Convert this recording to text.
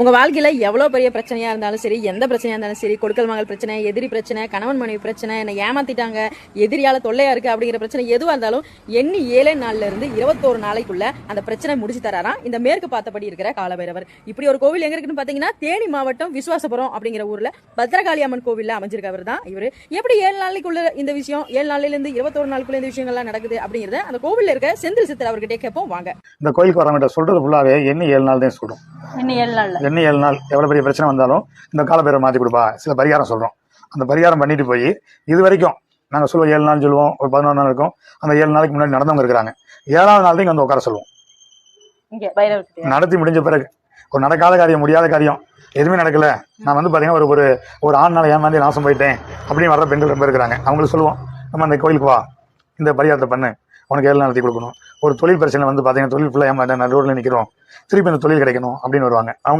உங்க வாழ்க்கையில எவ்வளவு பெரிய பிரச்சனையா இருந்தாலும் சரி, எந்த பிரச்சனையா இருந்தாலும் சரி, கொடுக்கல் வாங்கல் பிரச்சனை, எதிரி பிரச்சனை, கணவன் மனைவி பிரச்சனை, என்ன ஏமாத்திட்டாங்க, எதிரியால தொல்லையா இருக்கு அப்படிங்கிற பிரச்சனை எதுவா இருந்தாலும் எண்ணி 7 நாள்ல இருந்து 21 நாளைக்குள்ள அந்த பிரச்சனை முடிச்சு தராராம் இந்த மேற்கு பார்த்தபடி இருக்கிற காலபைரவர். இப்படி ஒரு கோவில் எங்க இருக்குன்னு பாத்தீங்கன்னா தேனி மாவட்டம் விசுவாசபுரம் அப்படிங்கிற ஊர்ல பத்ரகாளி அம்மன் கோவில்ல அமைஞ்சிருக்கவர் தான் இவரு. எப்படி 7 நாளைக்குள்ள இந்த விஷயம், 7 நாள்ல இருந்து 21 நாளுக்குள்ள இந்த விஷயங்கள்லாம் நடக்குது அப்படிங்கறத அந்த கோவில்ல இருக்க செந்தில் சித்தர் அவர்கிட்ட கேட்போம் வாங்க. இந்த கோயிலுக்கு வரவங்கிட்ட சொல்றது ஃபுல்லாவே எண்ணி 7 நாள் தான் சொல்றோம். எண்ணி 7 நாள் எவ்வளவு பெரிய பிரச்சனை வந்தாலும் இந்த காலபைரவர் மாத்தி கொடுப்பா. சில பரிகாரம் சொல்றோம். அந்த பரிகாரம் பண்ணிட்டு போய் இது வரைக்கும் நாங்க சொல்லுவோம் 7 நாள் சொல்லுவோம், ஒரு 11 நாள் இருக்கும். அந்த 7 நாளைக்கு முன்னாடி நடந்தவங்க இருக்கிறாங்க. 7ஆவது நாள் தான் இங்க வந்து உட்கார சொல்லுவோம். நடத்தி முடிஞ்ச பிறகு ஒரு நடக்காத காரியம், முடியாத காரியம் எதுவுமே நடக்கல, நான் வந்து பாத்தீங்கன்னா ஒரு ஆண்னால ஏமாந்து நாசம் போயிட்டேன் அப்படின்னு வர்ற பெண்கள் ரொம்ப இருக்கிறாங்க. அவங்களுக்கு சொல்லுவோம், நம்ம அந்த கோயிலுக்கு வா, இந்த பரிகாரத்தை பண்ணு, உனக்கு 7 நாள் நடத்தி கொடுக்கணும். ஒரு தொழில் பிரச்சனை வந்து பாத்தீங்கன்னா தொழில் ஃபுல்லா ஏமாட்டேன், ரோட்ல நிக்கிறோம், திருப்பி அந்த தொழில் கிடைக்கணும் அப்படின்னு வருவாங்க. அவங்க